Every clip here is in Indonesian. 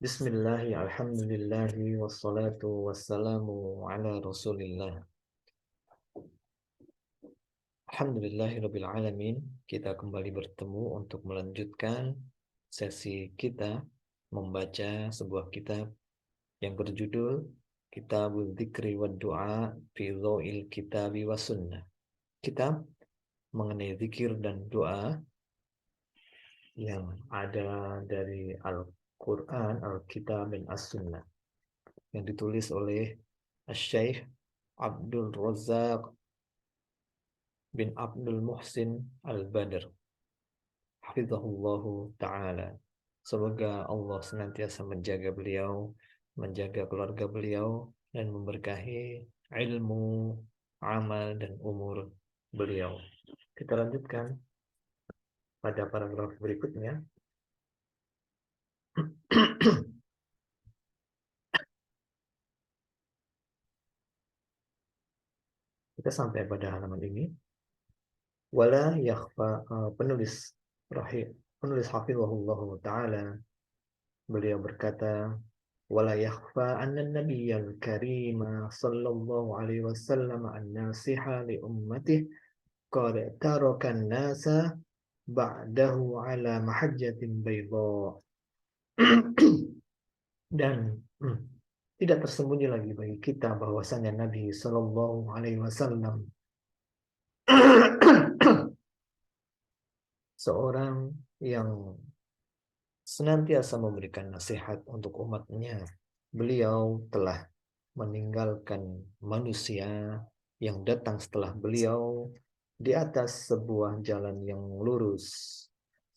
Bismillahi, alhamdulillahi, wassalatu wassalamu ala rasulillah. Alhamdulillahirabbil alamin. Kita kembali bertemu untuk melanjutkan sesi kita membaca sebuah kitab yang berjudul Kitabul Dzikri wad Du'a fi Dhau'il Kitabi was Sunnah. Kitab mengenai zikir dan doa yang ada dari Al-Quran, Al-Kitab, dan As-Sunnah, yang ditulis oleh Syekh Abdul Razak bin Abdul Muhsin Al-Badr, hafizahullahu ta'ala. Semoga Allah senantiasa menjaga beliau, menjaga keluarga beliau, dan memberkahi ilmu, amal, dan umur beliau. Kita lanjutkan pada paragraf berikutnya. Kita sampai pada halaman ini. Wala yakhfa, penulis hafizahullahu ta'ala, beliau berkata, wala yakhfa anna nabiyyal karim sallallahu alaihi wasallam an-nasiha li ummatihi qad taraka an-nasa ba'dahu ala mahajjatin bayda. Dan tidak tersembunyi lagi bagi kita bahwasanya Nabi sallallahu alaihi wasallam seorang yang senantiasa memberikan nasihat untuk umatnya. Beliau telah meninggalkan manusia yang datang setelah beliau di atas sebuah jalan yang lurus,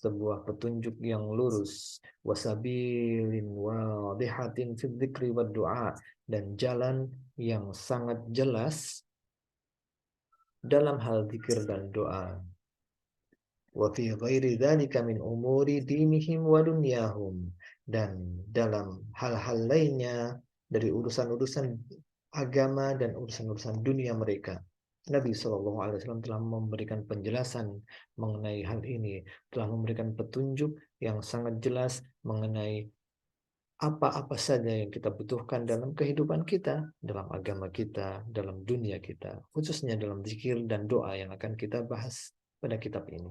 sebuah petunjuk yang lurus, wasabilin wadihatin fi dzikri wad du'a, dan jalan yang sangat jelas dalam hal zikir dan doa. Wa fi ghairi dzalika min umuri dinihim wa dunyahum, dan dalam hal-hal lainnya dari urusan-urusan agama dan urusan-urusan dunia mereka. Nabi SAW telah memberikan penjelasan mengenai hal ini, telah memberikan petunjuk yang sangat jelas mengenai apa-apa saja yang kita butuhkan dalam kehidupan kita, dalam agama kita, dalam dunia kita, khususnya dalam zikir dan doa yang akan kita bahas pada kitab ini.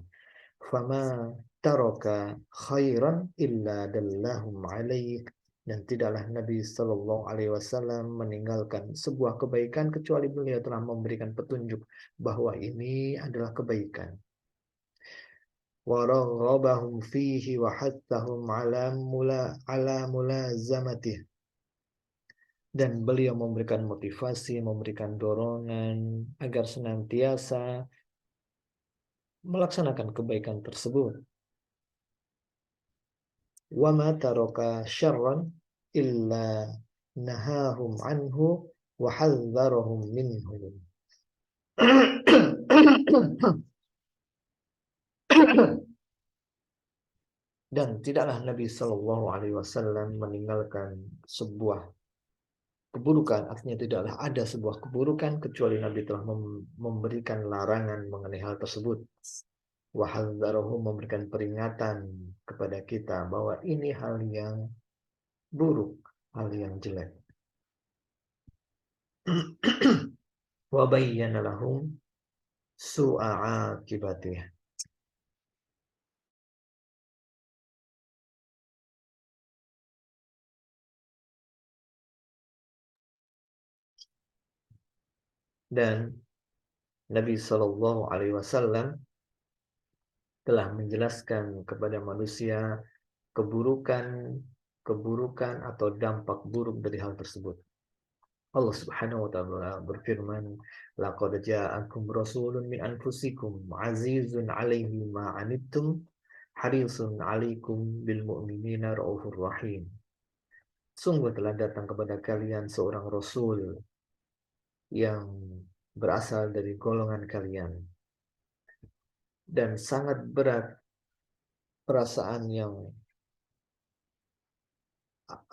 Fama taraka khairan illa dallahum alaih, dan tidaklah Nabi Shallallahu Alaihi Wasallam meninggalkan sebuah kebaikan kecuali beliau telah memberikan petunjuk bahwa ini adalah kebaikan. Waraghabahum fihi wa hattahum ala mulazamatih, dan beliau memberikan motivasi, memberikan dorongan agar senantiasa melaksanakan kebaikan tersebut. Wa ma taraka syarran illa nahahum anhu wa hadzarahum minhu. Dan tidaklah Nabi Shallallahu Alaihi Wasallam meninggalkan sebuah keburukan, artinya tidaklah ada sebuah keburukan kecuali Nabi telah memberikan larangan mengenai hal tersebut. Wa hadzarahum, memberikan peringatan kepada kita bahwa ini hal yang buruk, hal yang jelek. Wa bayyana lahum su'a akibatih, dan Nabi Shallallahu Alaihi Wasallam telah menjelaskan kepada manusia keburukan atau dampak buruk dari hal tersebut. Allah Subhanahu wa taala berfirman, laqad ja'akum rasulun min anfusikum azizun 'alaihi ma 'anittum harisun 'alaikum bil mu'minina raufur rahim. Sungguh telah datang kepada kalian seorang rasul yang berasal dari golongan kalian, dan sangat berat perasaan yang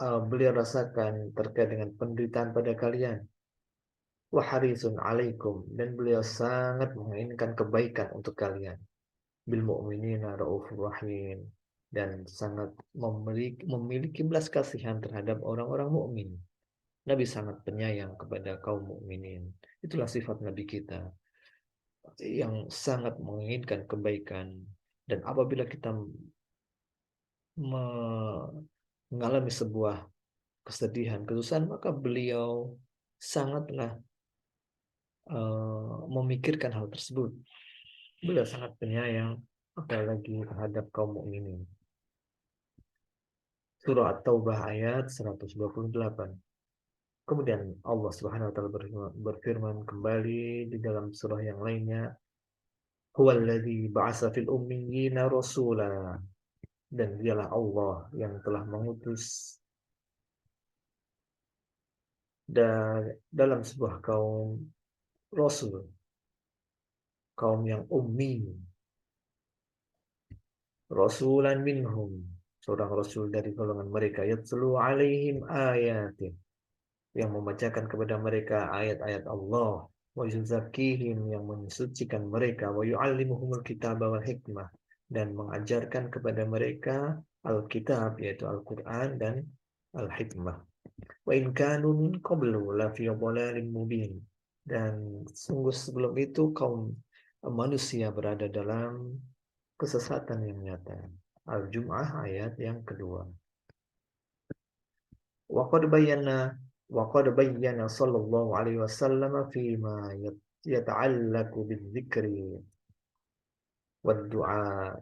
beliau rasakan terkait dengan penderitaan pada kalian. Wa harisun 'alaikum, dan beliau sangat menginginkan kebaikan untuk kalian. Bil mu'minina raufur rahim, dan sangat memiliki belas kasihan terhadap orang-orang mukmin. Nabi sangat penyayang kepada kaum mukminin. Itulah sifat Nabi kita yang sangat menginginkan kebaikan. Dan apabila kita mengalami sebuah kesedihan, kesusahan, maka beliau sangatlah memikirkan hal tersebut. Beliau sangat penyayang, apalagi terhadap kaum mukminin. Surah At-Taubah ayat 128. Kemudian Allah Subhanahu wa taala berfirman kembali di dalam surah yang lainnya, "Huwallazi ba'atsa fil ummiyina rasula." Dan dialah Allah yang telah mengutus dalam sebuah kaum rasul, kaum yang ummi, rasulan minhum, seorang rasul dari golongan mereka, yatlu alaihim ayatin, yang membacakan kepada mereka ayat-ayat Allah, wa yuzakkihim, yang mensucikan mereka, wa yu'allimuhumul kitaba wal hikmah, dan mengajarkan kepada mereka Alkitab, yaitu Al-Quran, dan Al-Hikmah. Wa in kanu min qablu la fi dhalalin mubin. Dan sungguh sebelum itu kaum manusia berada dalam kesesatan yang nyata. Al-Jum'ah ayat yang kedua. Wa qad bayyana sallallahu alaihi wasallam fi ma yata'allaqu bidzikri wad du'a.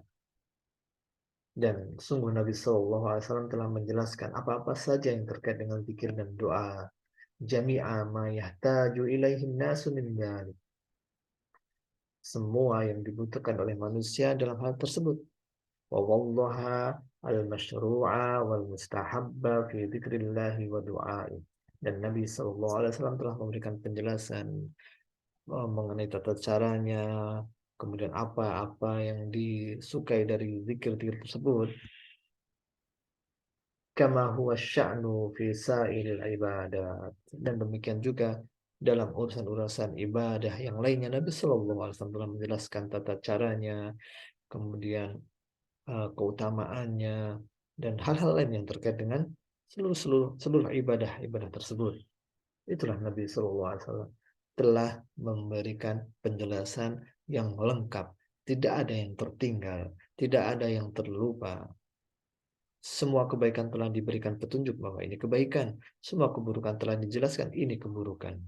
Dan sungguh Nabi sallallahu alaihi wasallam telah menjelaskan apa-apa saja yang terkait dengan zikir dan doa. Jami'a ma yahtaju ilaihin nasu min dzalik. Semua yang dibutuhkan oleh manusia dalam hal tersebut. Wa wallaha al-masyru'a wal mustahabba fi dzikrillahi wa du'a'i. Dan Nabi sallallahu alaihi wasallam telah memberikan penjelasan mengenai tata caranya, kemudian apa-apa yang disukai dari zikir-zikir tersebut. Kama huwa sya'nu fi sa'ilil ibadat. Dan demikian juga dalam urusan-urusan ibadah yang lainnya, Nabi Shallallahu Alaihi Wasallam telah menjelaskan tata caranya, kemudian keutamaannya, dan hal-hal lain yang terkait dengan seluruh ibadah tersebut. Itulah Nabi Shallallahu Alaihi Wasallam telah memberikan penjelasan yang lengkap, tidak ada yang tertinggal, tidak ada yang terlupa. Semua kebaikan telah diberikan petunjuk bahwa ini kebaikan. Semua keburukan telah dijelaskan ini keburukan.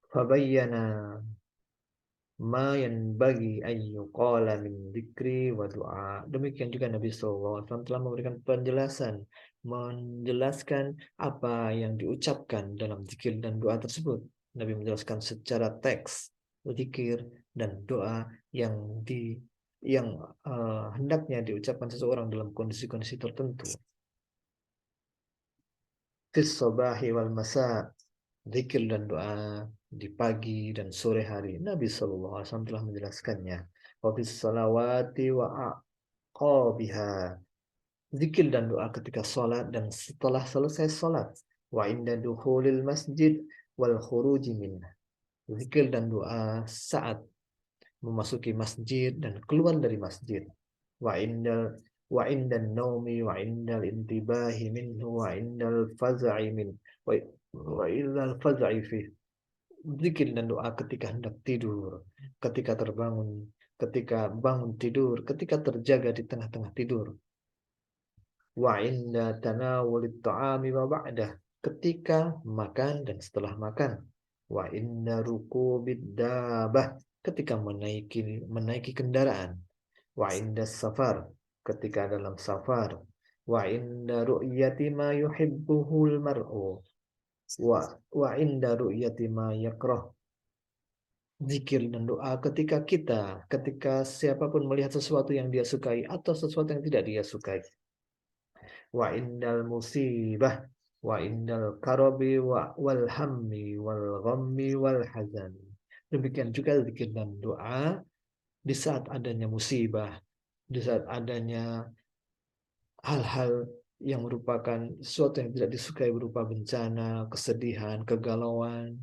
Fabayyana ma yanbaghi an yuqala min dzikri wa du'a. Demikian juga Nabi SAW telah memberikan penjelasan, menjelaskan apa yang diucapkan dalam zikir dan doa tersebut. Nabi menjelaskan secara teks zikir dan doa yang hendaknya diucapkan seseorang dalam kondisi-kondisi tertentu. Fis sabahi wal masa, zikir dan doa di pagi dan sore hari. Nabi sallallahu alaihi wasallam telah menjelaskannya. Wa fis salawati wa aqabiha, zikir dan doa ketika salat dan setelah selesai salat. Wa inda dukhulil masjid wal khuruji minhu, zikir dan doa saat memasuki masjid dan keluar dari masjid. Wa indal naumi wa indal intibahi minhu wa indal faz'i min wa indal faz'i fi, zikir dan doa ketika hendak tidur, ketika terbangun, ketika bangun tidur, ketika terjaga di tengah-tengah tidur. Wa inda tanawulit ta'ami wa ba'dah, ketika makan dan setelah makan. Wa inda rukubid dabah, ketika menaiki kendaraan. Wa inda safar, ketika dalam safar. Wa inda ru'yati ma yuhibbuhul mar'u. Wa inda ru'yati ma yakrah, zikir dan doa ketika siapapun melihat sesuatu yang dia sukai atau sesuatu yang tidak dia sukai. Wa indal musibah wa indal karabi wal hammi wal ghammi wal hazan. Demikian juga zikir dan doa di saat adanya musibah, di saat adanya hal-hal yang merupakan sesuatu yang tidak disukai berupa bencana, kesedihan, kegalauan.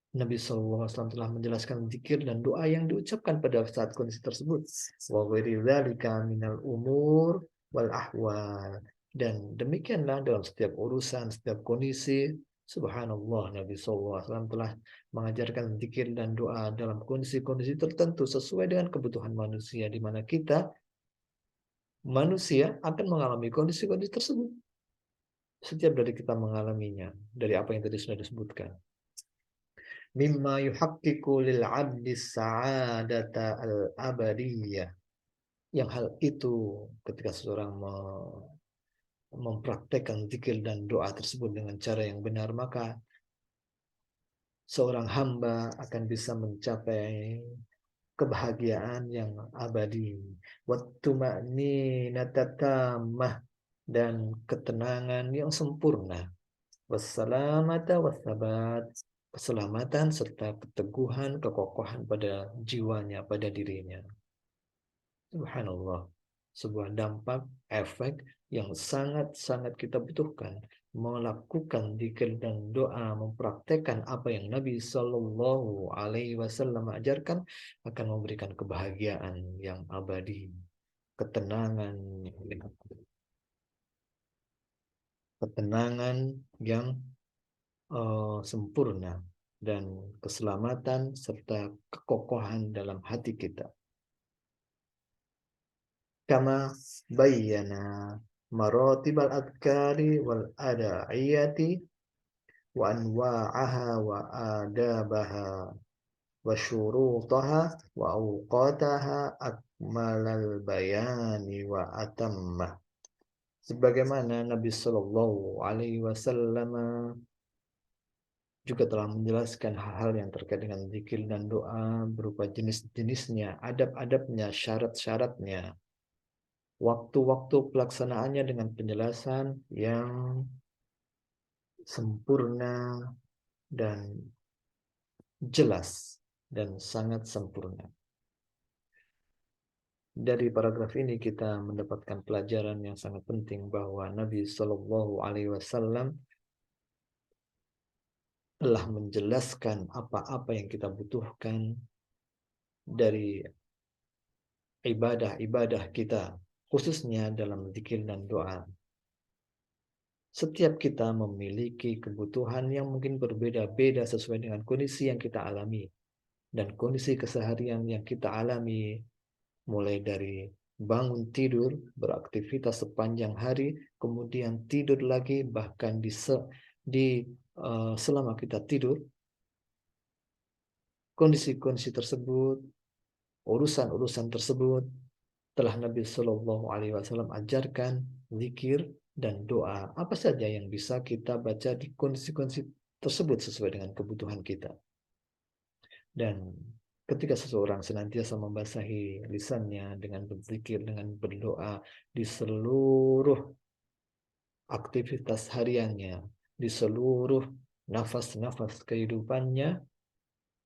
Nabi SAW telah menjelaskan zikir dan doa yang diucapkan pada saat kondisi tersebut. Wa ghairi dzalika minal umur wal ahwal. Dan demikianlah dalam setiap urusan, setiap kondisi. Subhanallah, Nabi SAW telah mengajarkan zikir dan doa dalam kondisi-kondisi tertentu sesuai dengan kebutuhan manusia, di mana kita manusia akan mengalami kondisi-kondisi tersebut. Setiap dari kita mengalaminya, dari apa yang tadi sudah disebutkan. Mimma yuhaqqiqu lil 'abdi sa'adata al-abadiyah. Yang hal itu ketika seseorang mempraktekkan zikir dan doa tersebut dengan cara yang benar, maka seorang hamba akan bisa mencapai kebahagiaan yang abadi. Wattuma'ninata tammah, dan ketenangan yang sempurna. Wassalamata wassabat, keselamatan serta keteguhan, kekokohan pada jiwanya, pada dirinya. Subhanallah, sebuah dampak, efek yang sangat-sangat kita butuhkan. Melakukan zikir dan doa, mempraktekkan apa yang Nabi Shallallahu Alaihi Wasallam ajarkan akan memberikan kebahagiaan yang abadi, ketenangan, ketenangan yang sempurna, dan keselamatan serta kekokohan dalam hati kita. Kama bayyana maratibal adkari wal ada'iyati wa anwa'aha wa adabaha wa syurutaha wa awqataha akmalal bayani wa atammah. Sebagaimana Nabi Sallallahu Alaihi Wasallam juga telah menjelaskan hal-hal yang terkait dengan zikir dan doa berupa jenis-jenisnya, adab-adabnya, syarat-syaratnya, waktu-waktu pelaksanaannya dengan penjelasan yang sempurna dan jelas dan sangat sempurna. Dari paragraf ini kita mendapatkan pelajaran yang sangat penting bahwa Nabi Shallallahu Alaihi Wasallam telah menjelaskan apa-apa yang kita butuhkan dari ibadah-ibadah kita, khususnya dalam zikir dan doa. Setiap kita memiliki kebutuhan yang mungkin berbeda-beda sesuai dengan kondisi yang kita alami dan kondisi keseharian yang kita alami, mulai dari bangun tidur, beraktivitas sepanjang hari, kemudian tidur lagi, bahkan selama kita tidur, kondisi-kondisi tersebut, urusan-urusan tersebut telah Nabi Shallallahu Alaihi Wasallam ajarkan zikir dan doa apa saja yang bisa kita baca di kondisi-kondisi tersebut sesuai dengan kebutuhan kita. Dan ketika seseorang senantiasa membasahi lisannya dengan berzikir, dengan berdoa di seluruh aktivitas hariannya, di seluruh nafas-nafas kehidupannya,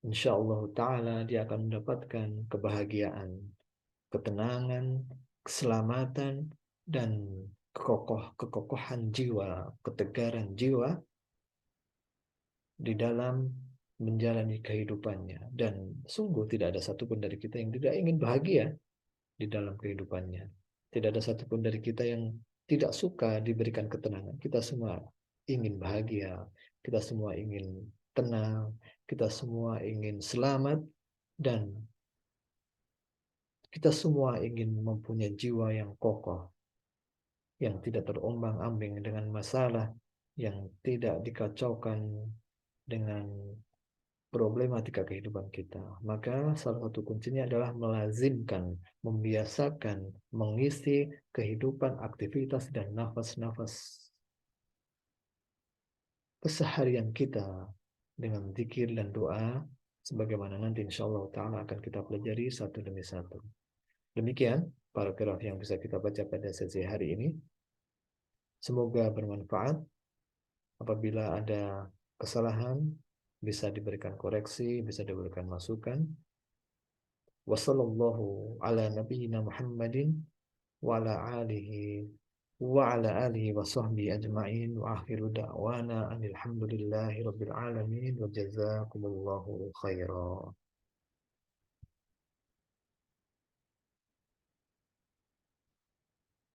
insyaallah ta'ala dia akan mendapatkan kebahagiaan, ketenangan, keselamatan, dan kekokohan jiwa, ketegaran jiwa di dalam menjalani kehidupannya. Dan sungguh tidak ada satupun dari kita yang tidak ingin bahagia di dalam kehidupannya. Tidak ada satupun dari kita yang tidak suka diberikan ketenangan. Kita semua ingin bahagia, kita semua ingin tenang, kita semua ingin selamat, dan kita semua ingin mempunyai jiwa yang kokoh, yang tidak terombang-ambing dengan masalah, yang tidak dikacaukan dengan problematika kehidupan kita. Maka salah satu kuncinya adalah melazimkan, membiasakan, mengisi kehidupan, aktivitas, dan nafas-nafas keseharian kita dengan zikir dan doa, sebagaimana nanti insyaallah ta'ala akan kita pelajari satu demi satu. Demikian paragraf yang bisa kita baca pada sesi hari ini. Semoga bermanfaat. Apabila ada kesalahan, bisa diberikan koreksi, bisa diberikan masukan. Wassallallahu ala nabiyyina Muhammadin wa ala alihi wa ala alihi wa sahbihi ajma'in wa akhiru da'wana anil hamdulillahi rabbil alamin wa jazakumullahu khairan.